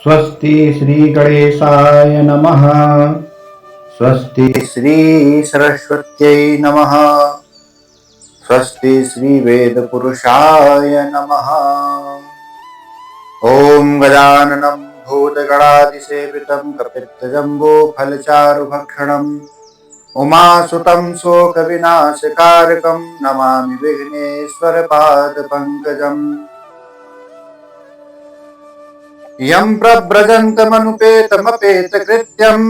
स्वस्ति श्री गणेशाय नमः। स्वस्ति श्री सरस्वत्यै नमः। स्वस्ति श्री वेद पुरुषाय नमः। ओम गजाननं भूतगणाधिसेवितं कपित्थजम्बो फलचारुभक्षणम् उमासुतं शोकविनाशकारकं नमामि विघ्नेश्वरपादपङ्कजम्। यं प्रव्रजन्तमनुपेतमपेतकृत्यं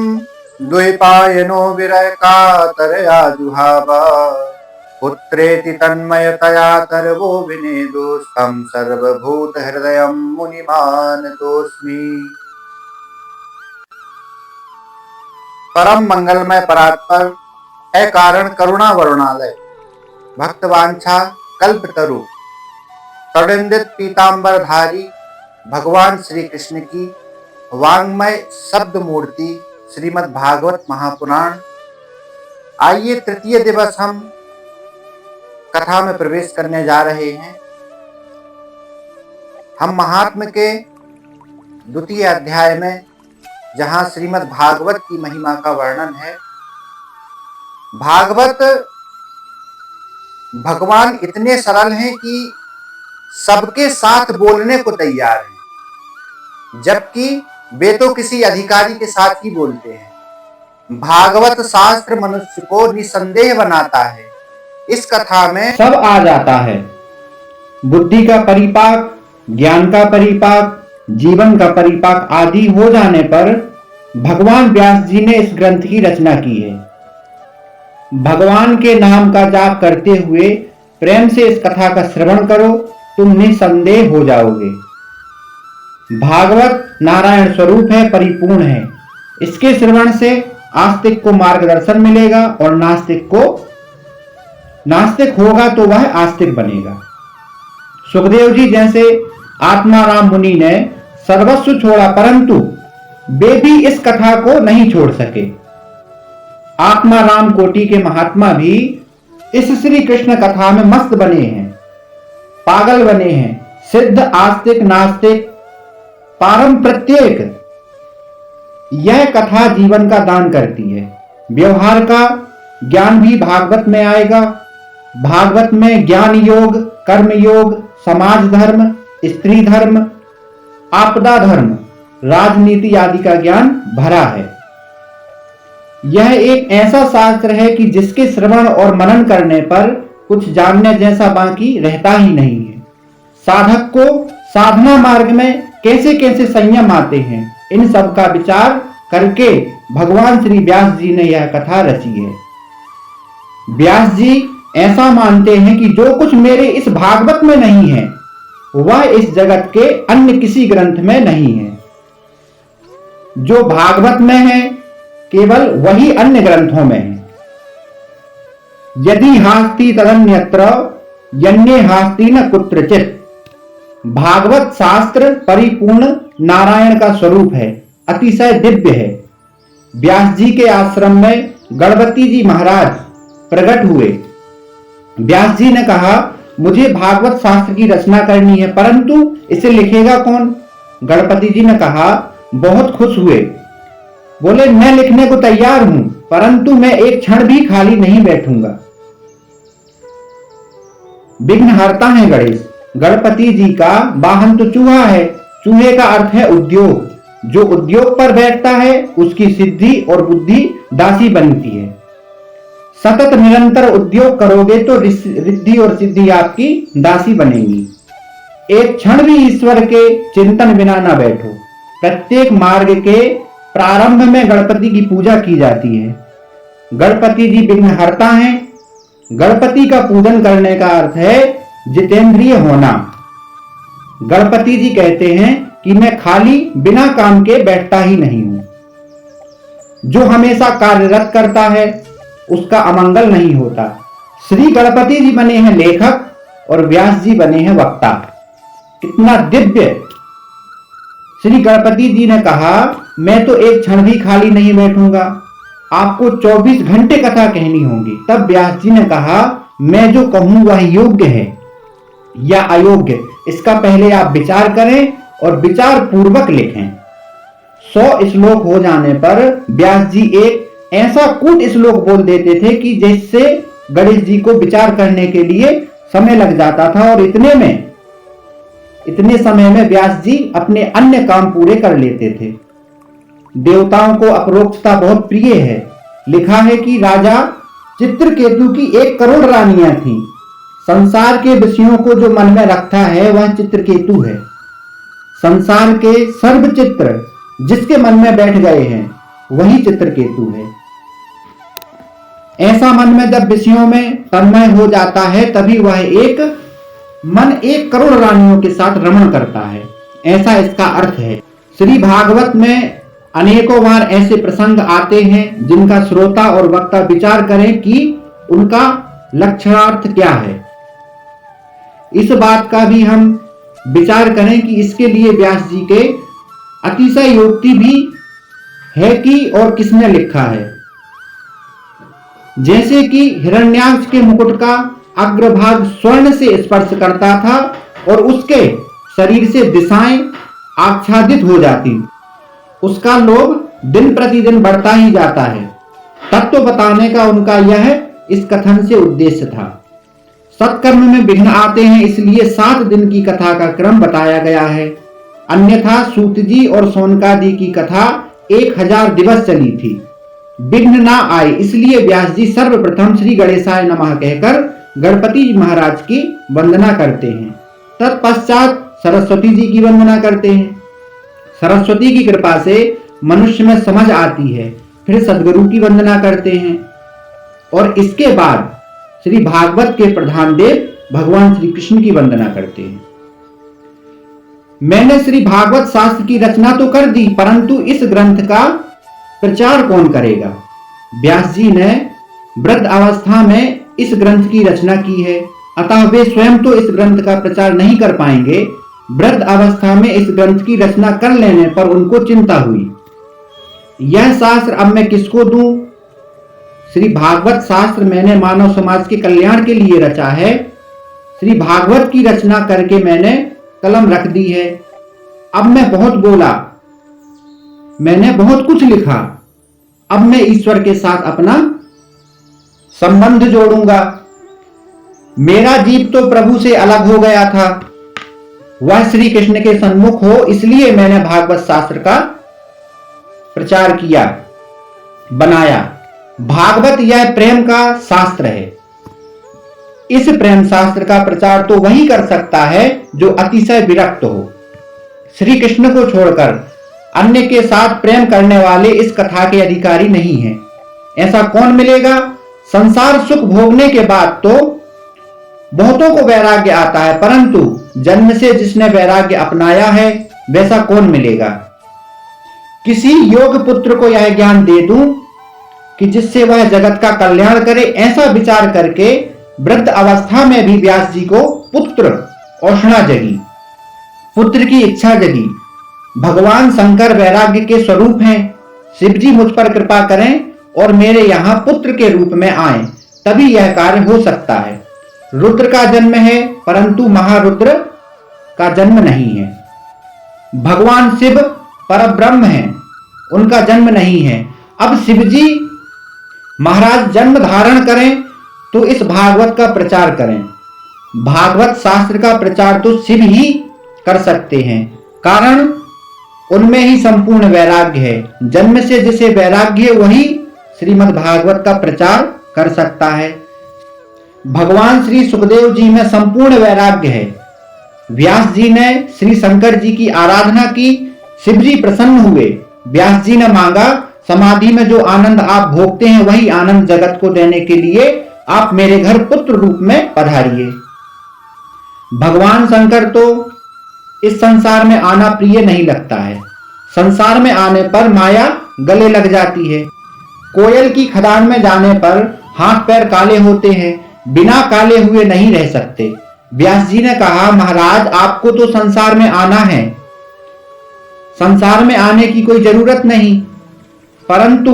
द्वैपायनो विरहकातरया जुहाव। पुत्रेति तन्मयतया करवो विनेदोस्तं सर्वभूतहृदयं मुनिमानतोऽस्मि। परम मंगलमय परात्पर है कारण करुणा वरुणालय, भक्तवांछा कल्पतरु तड़िंदित पीतांबरधारी भगवान श्री कृष्ण की वांग्मय शब्द मूर्ति श्रीमद् भागवत महापुराण। आइए तृतीय दिवस हम कथा में प्रवेश करने जा रहे हैं। हम महात्म के द्वितीय अध्याय में, जहां श्रीमद् भागवत की महिमा का वर्णन है। भागवत भगवान इतने सरल हैं कि सबके साथ बोलने को तैयार हैं, जबकि वे तो किसी अधिकारी के साथ ही बोलते हैं। भागवत शास्त्र मनुष्य को निसंदेह बनाता है। इस कथा में सब आ जाता है। बुद्धि का परिपाक, ज्ञान का परिपाक, जीवन का परिपाक आदि हो जाने पर भगवान व्यास जी ने इस ग्रंथ की रचना की है। भगवान के नाम का जाप करते हुए प्रेम से इस कथा का श्रवण करो, तुम निसंदेह हो जाओगे। भागवत नारायण स्वरूप है, परिपूर्ण है। इसके श्रवण से आस्तिक को मार्गदर्शन मिलेगा और नास्तिक होगा तो वह आस्तिक बनेगा। सुखदेव जी जैसे आत्माराम मुनि ने सर्वस्व छोड़ा, परंतु वे भी इस कथा को नहीं छोड़ सके। आत्माराम कोटि के महात्मा भी इस श्री कृष्ण कथा में मस्त बने हैं, पागल बने हैं। सिद्ध, आस्तिक, नास्तिक, पारम प्रत्येक यह कथा जीवन का दान करती है। व्यवहार का ज्ञान भी भागवत में आएगा। भागवत में ज्ञान योग, कर्म योग, समाज धर्म, स्त्री धर्म, आपदा धर्म, राजनीति आदि का ज्ञान भरा है। यह एक ऐसा शास्त्र है कि जिसके श्रवण और मनन करने पर कुछ जानने जैसा बाकी रहता ही नहीं है। साधक को साधना मार्ग में कैसे कैसे संयम आते हैं, इन सब का विचार करके भगवान श्री व्यास जी ने यह कथा रची है। व्यास जी ऐसा मानते हैं कि जो कुछ मेरे इस भागवत में नहीं है वह इस जगत के अन्य किसी ग्रंथ में नहीं है। जो भागवत में है केवल वही अन्य ग्रंथों में है। यदि हास्ति तदन्यत्र यन्ये हास्ति न कुत्रचित्। भागवत शास्त्र परिपूर्ण नारायण का स्वरूप है, अतिशय दिव्य है। व्यास जी के आश्रम में गणपति जी महाराज प्रकट हुए। व्यास जी ने कहा, मुझे भागवत शास्त्र की रचना करनी है, परंतु इसे लिखेगा कौन? गणपति जी ने कहा, बहुत खुश हुए। बोले, मैं लिखने को तैयार हूं, परंतु मैं एक क्षण भी खाली नहीं बैठूंगा। विघ्नहर्ता है गणेश। गणपति जी का वाहन तो चूहा है। चूहे का अर्थ है उद्योग। जो उद्योग पर बैठता है उसकी सिद्धि और बुद्धि दासी बनती है। सतत निरंतर उद्योग करोगे तो रिद्धि और सिद्धि आपकी दासी बनेगी। एक क्षण भी ईश्वर के चिंतन बिना ना बैठो। प्रत्येक मार्ग के प्रारंभ में गणपति की पूजा की जाती है। गणपति जी विघ्नहर्ता हैं। गणपति का पूजन करने का अर्थ है जितेंद्रिय होना। गणपति जी कहते हैं कि मैं खाली बिना काम के बैठता ही नहीं हूं। जो हमेशा कार्यरत करता है उसका अमंगल नहीं होता। श्री गणपति जी बने हैं लेखक और व्यास जी बने हैं वक्ता। कितना दिव्य! श्री गणपति जी ने कहा, मैं तो एक क्षण भी खाली नहीं बैठूंगा, आपको 24 घंटे कथा कहनी होगी। तब व्यास जी ने कहा, मैं जो कहूं वह योग्य है या अयोग्य, इसका पहले आप विचार करें और विचार पूर्वक लिखें। 100 श्लोक हो जाने पर व्यास जी एक ऐसा कूट श्लोक बोल देते थे कि जिससे गणेश जी को विचार करने के लिए समय लग जाता था, और इतने समय में व्यास जी अपने अन्य काम पूरे कर लेते थे। देवताओं को अपरोक्षता बहुत प्रिय है। लिखा है कि राजा चित्रकेतु की 1 करोड़ रानियां थीं। संसार के विषयों को जो मन में रखता है वह चित्रकेतु है। संसार के सर्व चित्र जिसके मन में बैठ गए हैं वही चित्रकेतु है। ऐसा मन में जब विषयों में तन्मय हो जाता है तभी वह मन 1 करोड़ रानियों के साथ रमण करता है, ऐसा इसका अर्थ है। श्री भागवत में अनेकों बार ऐसे प्रसंग आते हैं जिनका श्रोता और वक्ता विचार करें कि उनका लक्षणार्थ क्या है। इस बात का भी हम विचार करें कि इसके लिए व्यास जी के अतिशयोक्ति भी है कि और किसने लिखा है। जैसे कि हिरण्याक्ष के मुकुट का अग्रभाग स्वर्ण से स्पर्श करता था और उसके शरीर से दिशाएं आच्छादित हो जाती, उसका लोभ दिन प्रतिदिन बढ़ता ही जाता है। तत्व बताने का उनका यह इस कथन से उद्देश्य था। सत्कर्म में विघ्न आते हैं, इसलिए 7 दिन की कथा का क्रम बताया गया है। अन्यथा सूत जी और सोनकादि की कथा 1000 दिवस चली थी। विघ्न ना आए इसलिए व्यास जी सर्वप्रथम श्री गणेशाय नमः कहकर गणपति जी महाराज की वंदना करते हैं। तत्पश्चात सरस्वती जी की वंदना करते हैं। सरस्वती की कृपा से मनुष्य में समझ आती है। फिर सद्गुरु की वंदना करते हैं और इसके बाद श्री भागवत के प्रधान देव भगवान श्री कृष्ण की वंदना करते हैं। मैंने श्री भागवत शास्त्र की रचना तो कर दी, परंतु इस ग्रंथ का प्रचार कौन करेगा? व्यास जी ने वृद्ध अवस्था में इस ग्रंथ की रचना की है, अतः वे स्वयं तो इस ग्रंथ का प्रचार नहीं कर पाएंगे। वृद्ध अवस्था में इस ग्रंथ की रचना कर लेने पर उनको चिंता हुई, यह शास्त्र अब मैं किसको दूं? श्री भागवत शास्त्र मैंने मानव समाज के कल्याण के लिए रचा है। श्री भागवत की रचना करके मैंने कलम रख दी है। अब मैं बहुत बोला, मैंने बहुत कुछ लिखा, अब मैं ईश्वर के साथ अपना संबंध जोड़ूंगा। मेरा जीव तो प्रभु से अलग हो गया था, वह श्री कृष्ण के सन्मुख हो, इसलिए मैंने भागवत शास्त्र का प्रचार किया, बनाया। भागवत यह प्रेम का शास्त्र है। इस प्रेम शास्त्र का प्रचार तो वही कर सकता है जो अतिशय विरक्त हो। श्री कृष्ण को छोड़कर अन्य के साथ प्रेम करने वाले इस कथा के अधिकारी नहीं हैं। ऐसा कौन मिलेगा? संसार सुख भोगने के बाद तो बहुतों को वैराग्य आता है, परंतु जन्म से जिसने वैराग्य अपनाया है वैसा कौन मिलेगा? किसी योग पुत्र को यह ज्ञान दे दूं कि जिससे वह जगत का कल्याण करे, ऐसा विचार करके वृद्ध अवस्था में भी व्यास जी को पुत्र औषणा जगी, पुत्र की इच्छा जगी। भगवान शंकर वैराग्य के स्वरूप हैं। शिव जी मुझ पर कृपा करें और मेरे यहाँ पुत्र के रूप में आए, तभी यह कार्य हो सकता है। रुद्र का जन्म है परंतु महारुद्र का जन्म नहीं है। भगवान शिव परब्रह्म हैं, उनका जन्म नहीं है। अब शिव जी महाराज जन्म धारण करें तो इस भागवत का प्रचार करें। भागवत शास्त्र का प्रचार तो शिव ही कर सकते हैं, कारण उनमें ही संपूर्ण वैराग्य है। जन्म से जिसे वैराग्य है वही श्रीमद् भागवत का प्रचार कर सकता है। भगवान श्री सुखदेव जी में संपूर्ण वैराग्य है। व्यास जी ने श्री शंकर जी की आराधना की, शिव जी प्रसन्न हुए। व्यास जी ने मांगा, समाधि में जो आनंद आप भोगते हैं वही आनंद जगत को देने के लिए आप मेरे घर पुत्र रूप में पधारिए। भगवान शंकर तो इस संसार में आना प्रिय नहीं लगता है। संसार में आने पर माया गले लग जाती है। कोयल की खदान में जाने पर हाथ पैर काले होते हैं, बिना काले हुए नहीं रह सकते। व्यास जी ने कहा, महाराज आपको तो संसार में आना है, संसार में आने की कोई जरूरत नहीं, परंतु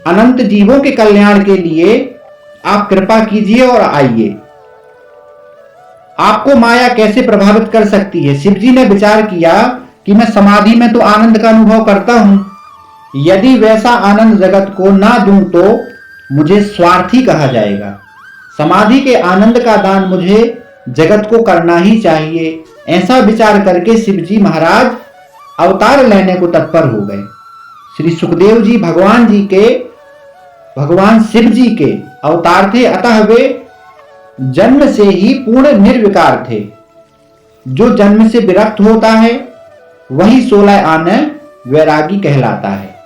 अनंत जीवों के कल्याण के लिए आप कृपा कीजिए और आइए। आपको माया कैसे प्रभावित कर सकती है? शिव जी ने विचार किया कि मैं समाधि में तो आनंद का अनुभव करता हूं, यदि वैसा आनंद जगत को ना दूं तो मुझे स्वार्थी कहा जाएगा। समाधि के आनंद का दान मुझे जगत को करना ही चाहिए। ऐसा विचार करके शिवजी महाराज अवतार लेने को तत्पर हो गए। श्री सुखदेव जी भगवान शिव जी के अवतार थे, अतः वे जन्म से ही पूर्ण निर्विकार थे। जो जन्म से विरक्त होता है वही 16 आने वैरागी कहलाता है।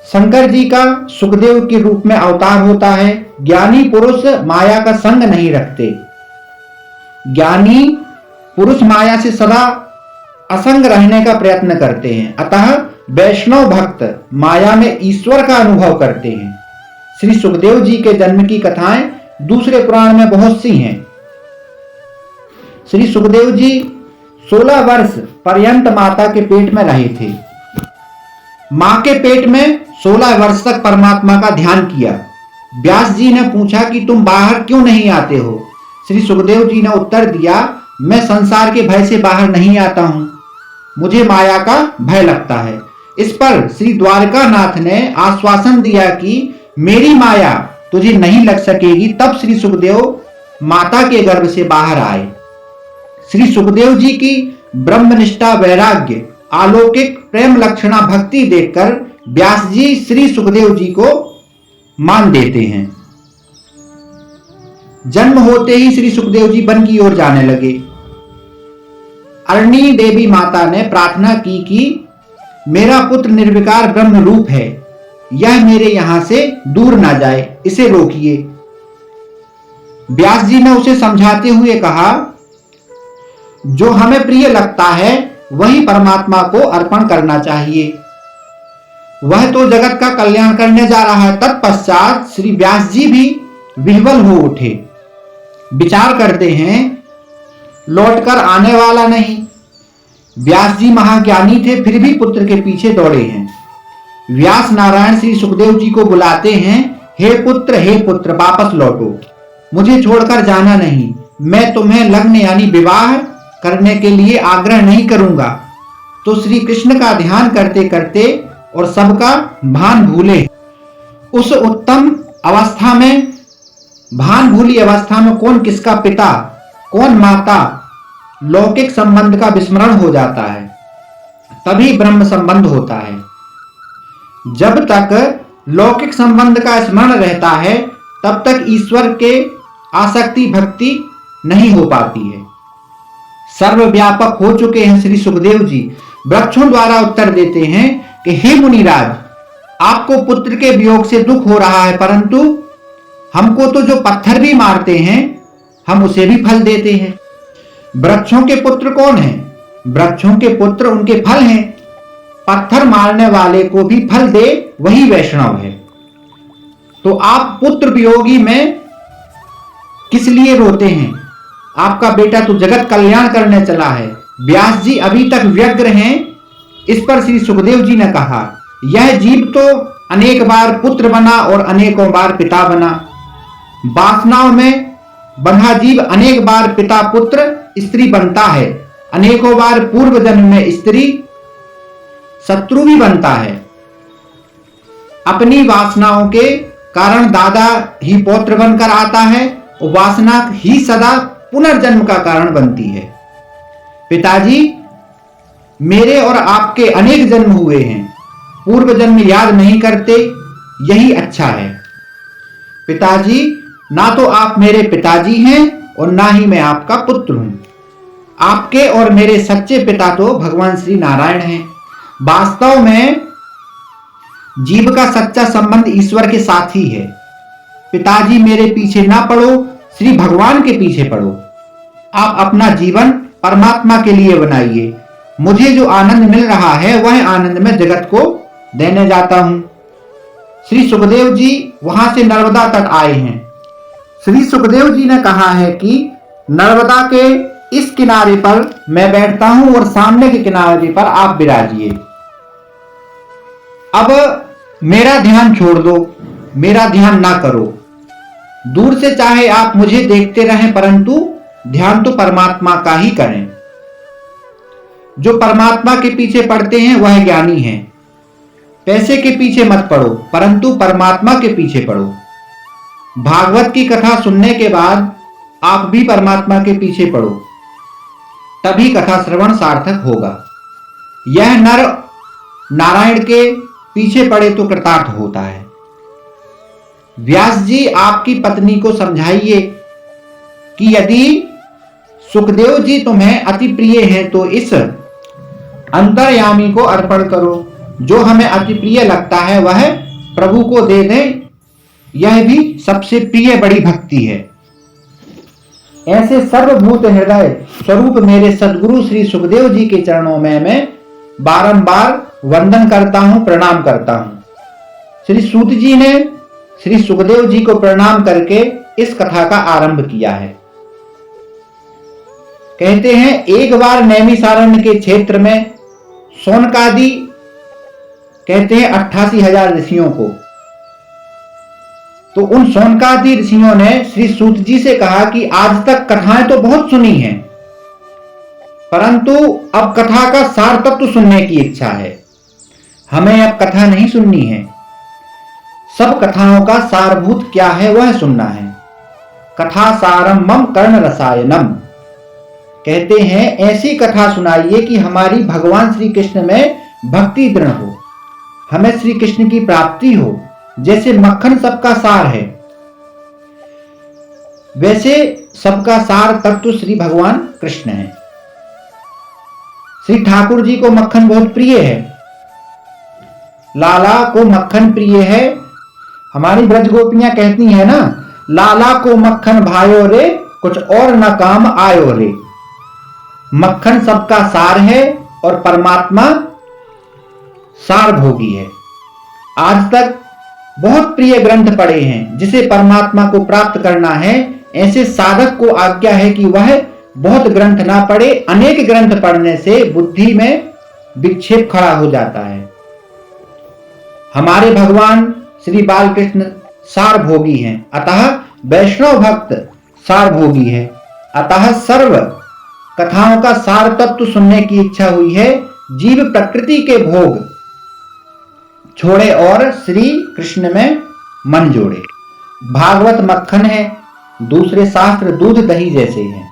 शंकर जी का सुखदेव के रूप में अवतार होता है। ज्ञानी पुरुष माया का संग नहीं रखते। ज्ञानी पुरुष माया से सदा असंग रहने का प्रयत्न करते हैं। अतः वैष्णव भक्त माया में ईश्वर का अनुभव करते हैं। श्री सुखदेव जी के जन्म की कथाएं दूसरे पुराण में बहुत सी हैं। श्री सुखदेव जी 16 वर्ष पर्यंत माता के पेट में रहे थे। मां के पेट में 16 वर्ष तक परमात्मा का ध्यान किया। व्यास जी ने पूछा कि तुम बाहर क्यों नहीं आते हो? श्री सुखदेव जी ने उत्तर दिया, मैं संसार के भय से बाहर नहीं आता हूं, मुझे माया का भय लगता है। इस पर श्री द्वारकानाथ ने आश्वासन दिया कि मेरी माया तुझे नहीं लग सकेगी। तब श्री सुखदेव माता के गर्भ से बाहर आए। श्री सुखदेव जी की ब्रह्मनिष्ठा, वैराग्य, अलौकिक प्रेम लक्षणा भक्ति देखकर व्यास जी श्री सुखदेव जी को मान देते हैं। जन्म होते ही श्री सुखदेव जी वन की ओर जाने लगे। अरणी देवी माता ने प्रार्थना की कि मेरा पुत्र निर्विकार ब्रह्म रूप है, यह मेरे यहां से दूर ना जाए, इसे रोकिए। व्यास जी ने उसे समझाते हुए कहा, जो हमें प्रिय लगता है वही परमात्मा को अर्पण करना चाहिए, वह तो जगत का कल्याण करने जा रहा है। तत्पश्चात श्री व्यास जी भी विह्वल हो उठे। विचार करते हैं लौटकर आने वाला नहीं। व्यास जी महाज्ञानी थे, फिर भी पुत्र के पीछे दौड़े हैं। व्यास नारायण श्री सुखदेव जी को बुलाते हैं, हे पुत्र वापस लौटो, मुझे छोड़कर जाना नहीं। मैं तुम्हें लग्न यानी विवाह करने के लिए आग्रह नहीं करूंगा। तो श्री कृष्ण का ध्यान करते करते और सबका भान भूले। उस उत्तम अवस्था में, भान भूली अवस्था में कौन किसका पिता, कौन माता, लौकिक संबंध का विस्मरण हो जाता है, तभी ब्रह्म संबंध होता है। जब तक लौकिक संबंध का स्मरण रहता है तब तक ईश्वर के आसक्ति भक्ति नहीं हो पाती है। सर्वव्यापक हो चुके हैं श्री सुखदेव जी। वृक्षों द्वारा उत्तर देते हैं कि हे मुनिराज, आपको पुत्र के वियोग से दुख हो रहा है, परंतु हमको तो जो पत्थर भी मारते हैं हम उसे भी फल देते हैं। वृक्षों के पुत्र कौन हैं? वृक्षों के पुत्र उनके फल हैं। पत्थर मारने वाले को भी फल दे वही वैष्णव है। तो आप पुत्र वियोगी में किस लिए रोते हैं? आपका बेटा तो जगत कल्याण करने चला है। व्यास जी अभी तक व्यग्र हैं। इस पर श्री सुखदेव जी ने कहा, यह जीव तो अनेक बार पुत्र बना और अनेकों बार पिता बना। वासनाओं में बंधा जीव अनेक बार पिता पुत्र स्त्री बनता है, अनेकों बार पूर्व जन्म में स्त्री शत्रु भी बनता है। अपनी वासनाओं के कारण दादा ही पौत्र बनकर आता है और वासना ही सदा पुनर्जन्म का कारण बनती है। पिताजी, मेरे और आपके अनेक जन्म हुए हैं, पूर्व जन्म याद नहीं करते, यही अच्छा है। पिताजी, ना तो आप मेरे पिताजी हैं और ना ही मैं आपका पुत्र हूं। आपके और मेरे सच्चे पिता तो भगवान श्री नारायण हैं। वास्तव में जीव का सच्चा संबंध ईश्वर के साथ ही है। पिताजी, मेरे पीछे ना पड़ो, श्री भगवान के पीछे पड़ो। आप अपना जीवन परमात्मा के लिए बनाइए। मुझे जो आनंद मिल रहा है वह आनंद मैं जगत को देने जाता हूं। श्री सुखदेव जी वहां से नर्मदा तट आए हैं। श्री सुखदेव जी ने कहा है कि नर्मदा के इस किनारे पर मैं बैठता हूं और सामने के किनारे पर आप विराजिए। अब मेरा ध्यान छोड़ दो, मेरा ध्यान ना करो। दूर से चाहे आप मुझे देखते रहें, परंतु ध्यान तो परमात्मा का ही करें। जो परमात्मा के पीछे पड़ते हैं वह ज्ञानी हैं। पैसे के पीछे मत पड़ो, परंतु परमात्मा के पीछे पड़ो। भागवत की कथा सुनने के बाद आप भी परमात्मा के पीछे पड़ो, तभी कथा श्रवण सार्थक होगा। यह नर नारायण के पीछे पड़े तो कृतार्थ होता है। व्यास जी आपकी पत्नी को समझाइए कि यदि सुखदेव जी तुम्हें अति प्रिय हैं तो इस अंतर्यामी को अर्पण करो। जो हमें अति प्रिय लगता है वह प्रभु को दे दें, यह भी सबसे प्रिय बड़ी भक्ति है। ऐसे सर्वभूत हृदय स्वरूप मेरे सद्गुरु श्री सुखदेव जी के चरणों में मैं बारंबार वंदन करता हूं, प्रणाम करता हूं। श्री सूत जी ने श्री सुखदेव जी को प्रणाम करके इस कथा का आरंभ किया है। कहते हैं एक बार नैमिषारण्य के क्षेत्र में शौनकादि कहते हैं 88,000 ऋषियों को, तो उन शौनकादि ऋषियों ने श्री सूत जी से कहा कि आज तक कथाएं तो बहुत सुनी हैं, परंतु अब कथा का सार तत्व सुनने की इच्छा है। हमें अब कथा नहीं सुननी है, सब कथाओं का सारभूत क्या है वह सुनना है। कथा सारम मम कर्ण रसायनम, कहते हैं ऐसी कथा सुनाइए कि हमारी भगवान श्री कृष्ण में भक्ति दृढ़ हो, हमें श्री कृष्ण की प्राप्ति हो। जैसे मक्खन सबका सार है, वैसे सबका सार तत्व श्री भगवान कृष्ण है। श्री ठाकुर जी को मक्खन बहुत प्रिय है, लाला को मक्खन प्रिय है। हमारी ब्रज गोपियां कहती हैं ना, लाला को मक्खन भायो रे, कुछ और न काम आयो रे। मक्खन सबका सार है और परमात्मा सार भोगी है। आज तक बहुत प्रिय ग्रंथ पढ़े हैं, जिसे परमात्मा को प्राप्त करना है ऐसे साधक को आज्ञा है कि वह बहुत ग्रंथ ना पढ़े। अनेक ग्रंथ पढ़ने से बुद्धि में विक्षेप खड़ा हो जाता है। हमारे भगवान श्री बालकृष्ण सार भोगी हैं, अतः वैष्णव भक्त सार भोगी है। अतः सर्व कथाओं का सार तत्व सुनने की इच्छा हुई है। जीव प्रकृति के भोग छोड़े और श्री कृष्ण में मन जोड़े। भागवत मक्खन है, दूसरे शास्त्र दूध दही जैसे हैं।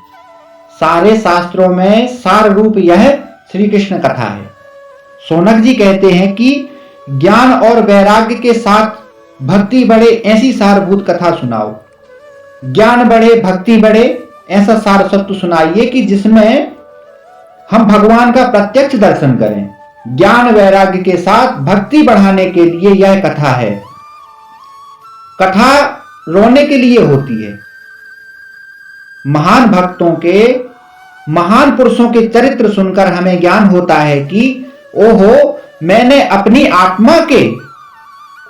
सारे शास्त्रों में सार रूप यह श्री कृष्ण कथा है। शौनक जी कहते हैं कि ज्ञान और वैराग्य के साथ भक्ति बढ़े ऐसी सारभूत कथा सुनाओ। ज्ञान बढ़े, भक्ति बढ़े, ऐसा सार सत्य सुनाइए कि जिसमें हम भगवान का प्रत्यक्ष दर्शन करें। ज्ञान वैराग्य के साथ भक्ति बढ़ाने के लिए यह कथा है। कथा रोने के लिए होती है। महान भक्तों के, महान पुरुषों के चरित्र सुनकर हमें ज्ञान होता है कि ओहो, मैंने अपनी आत्मा के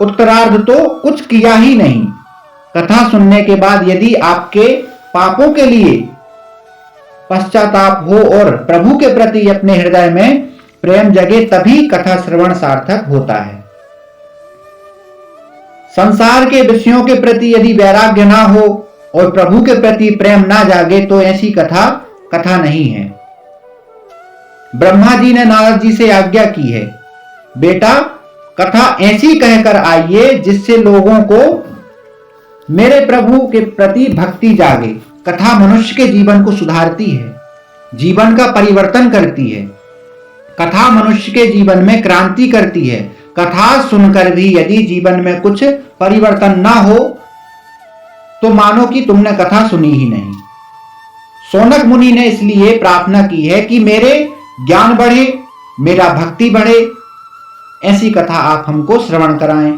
उत्तरार्ध तो कुछ किया ही नहीं। कथा सुनने के बाद यदि आपके पापों के लिए पश्चाताप हो और प्रभु के प्रति अपने हृदय में प्रेम जगे, तभी कथा श्रवण सार्थक होता है। संसार के विषयों के प्रति यदि वैराग्य ना हो और प्रभु के प्रति प्रेम ना जागे तो ऐसी कथा कथा नहीं है। ब्रह्मा जी ने नारद जी से आज्ञा की है, बेटा कथा ऐसी कहकर आइए जिससे लोगों को मेरे प्रभु के प्रति भक्ति जागे। कथा मनुष्य के जीवन को सुधारती है, जीवन का परिवर्तन करती है। कथा मनुष्य के जीवन में क्रांति करती है। कथा सुनकर भी यदि जीवन में कुछ परिवर्तन ना हो तो मानो कि तुमने कथा सुनी ही नहीं। शौनक मुनि ने इसलिए प्रार्थना की है कि मेरे ज्ञान बढ़े, मेरा भक्ति बढ़े, ऐसी कथा आप हमको श्रवण कराएं।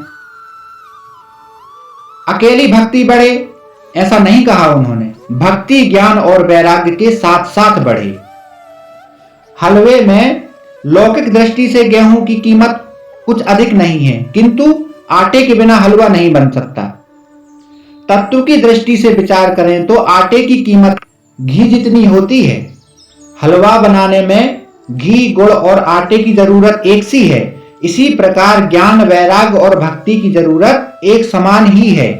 अकेली भक्ति बढ़े ऐसा नहीं कहा उन्होंने, भक्ति ज्ञान और वैराग्य के साथ साथ बढ़े। हलवे में लौकिक दृष्टि से गेहूं की कीमत कुछ अधिक नहीं है, किंतु आटे के बिना हलवा नहीं बन सकता। तत्व की दृष्टि से विचार करें तो आटे की कीमत घी जितनी होती है। हलवा बनाने में घी, गुड़ और आटे की जरूरत एक सी है। इसी प्रकार ज्ञान, वैराग्य और भक्ति की जरूरत एक समान ही है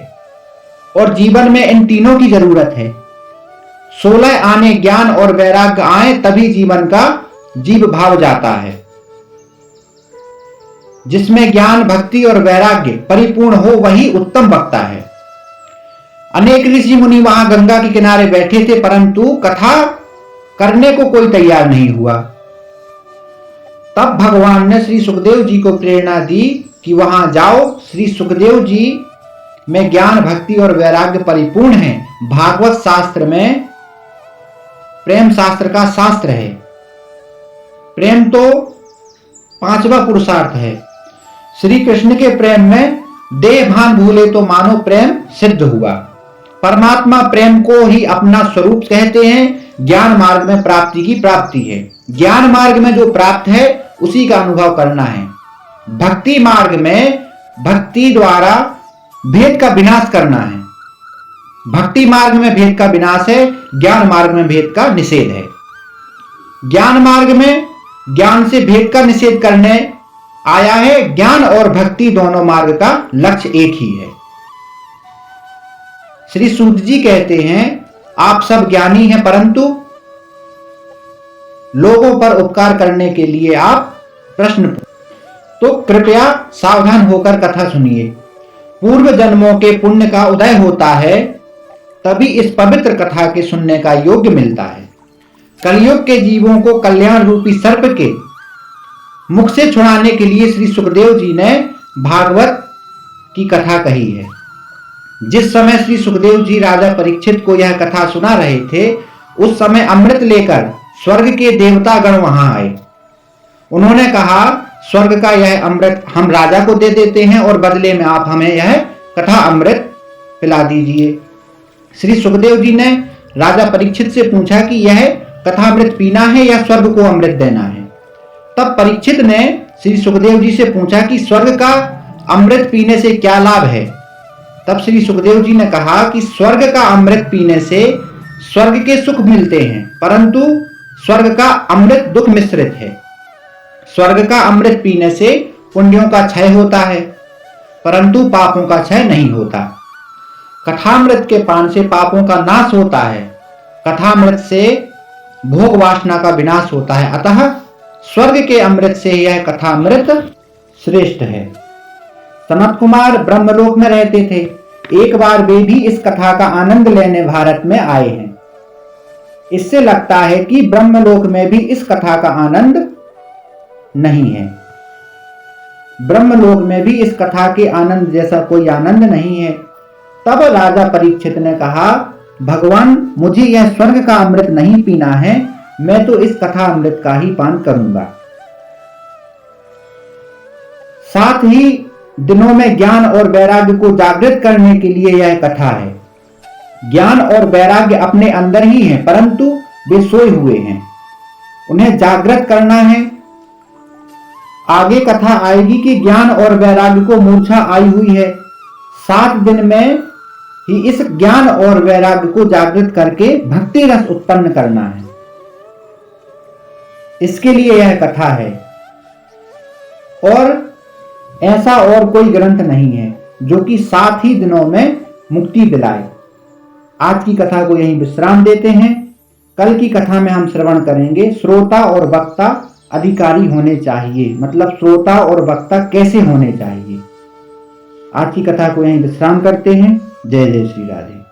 और जीवन में इन तीनों की जरूरत है। 16 आने ज्ञान और वैराग्य आए तभी जीवन का जीव भाव जाता है। जिसमें ज्ञान, भक्ति और वैराग्य परिपूर्ण हो वही उत्तम वक्ता है। अनेक ऋषि मुनि वहां गंगा के किनारे बैठे थे, परंतु कथा करने को कोई तैयार नहीं हुआ। तब भगवान ने श्री सुखदेव जी को प्रेरणा दी कि वहां जाओ। श्री सुखदेव जी में ज्ञान, भक्ति और वैराग्य परिपूर्ण है। भागवत शास्त्र में प्रेम शास्त्र का शास्त्र है। प्रेम तो 5वां पुरुषार्थ है। श्री कृष्ण के प्रेम में देह भान भूले तो मानो प्रेम सिद्ध हुआ। परमात्मा प्रेम को ही अपना स्वरूप कहते हैं। ज्ञान मार्ग में प्राप्ति की प्राप्ति है। ज्ञान मार्ग में जो प्राप्त है उसी का अनुभव करना है। भक्ति मार्ग में भक्ति द्वारा भेद का विनाश करना है। भक्ति मार्ग में भेद का विनाश है, ज्ञान मार्ग में भेद का निषेध है। ज्ञान मार्ग में ज्ञान से भेद का निषेध करने आया है। ज्ञान और भक्ति दोनों मार्ग का लक्ष्य एक ही है। श्री सूत जी कहते हैं, आप सब ज्ञानी हैं, परंतु लोगों पर उपकार करने के लिए आप प्रश्न, तो कृपया सावधान होकर कथा सुनिए। पूर्व जन्मों के पुण्य का उदय होता है, तभी इस पवित्र कथा के सुनने का योग्य मिलता है। कलयुग के जीवों को कल्याण रूपी सर्प के मुख से छुड़ाने के लिए श्री सुखदेव जी ने भागवत की कथा कही है। जिस समय श्री सुखदेव जी राजा परीक्षित को यह कथा सुना रहे थे, उस समय अमृत लेकर स्वर्ग के देवता गण वहां आए। उन्होंने कहा, स्वर्ग का यह अमृत हम राजा को दे देते हैं और बदले में आप हमें यह कथा अमृत पिला दीजिए। श्री सुखदेव जी ने राजा परीक्षित से पूछा कि यह कथा अमृत पीना है या स्वर्ग को अमृत देना है। तब परीक्षित ने श्री सुखदेव जी से पूछा कि स्वर्ग का अमृत पीने से क्या लाभ है। तब श्री सुखदेव जी ने कहा कि स्वर्ग का अमृत पीने से स्वर्ग के सुख मिलते हैं, परंतु स्वर्ग का अमृत दुख मिश्रित है। स्वर्ग का अमृत पीने से पुण्यों का क्षय होता है, परंतु पापों का क्षय नहीं होता। कथामृत के पान से पापों का नाश होता है। कथामृत से भोग वासना का विनाश होता है। अतः स्वर्ग के अमृत से यह कथामृत श्रेष्ठ है। सनत कुमार ब्रह्मलोक में रहते थे। एक बार वे भी इस कथा का आनंद लेने भारत में आए हैं। इससे लगता है कि ब्रह्मलोक में भी इस कथा का आनंद नहीं है। ब्रह्मलोक में भी इस कथा के आनंद जैसा कोई आनंद नहीं है। तब राजा परीक्षित ने कहा, भगवान, मुझे यह स्वर्ग का अमृत नहीं पीना है, मैं तो इस कथा अमृत का ही पान करूंगा। 7 ही दिनों में ज्ञान और वैराग्य को जागृत करने के लिए यह कथा है। ज्ञान और वैराग्य अपने अंदर ही हैं, परंतु वे सोए हुए हैं। उन्हें जागृत करना है। आगे कथा आएगी कि ज्ञान और वैराग्य को मूर्छा आई हुई है। 7 दिन में ही इस ज्ञान और वैराग्य को जागृत करके भक्ति रस उत्पन्न करना है। इसके लिए यह कथा है। और ऐसा और कोई ग्रंथ नहीं है जो कि 7 ही दिनों में मुक्ति दिलाए। आज की कथा को यहीं विश्राम देते हैं। कल की कथा में हम श्रवण करेंगे श्रोता और वक्ता अधिकारी होने चाहिए, मतलब श्रोता और वक्ता कैसे होने चाहिए। आज की कथा को यहीं विश्राम करते हैं। जय जय श्री राधे।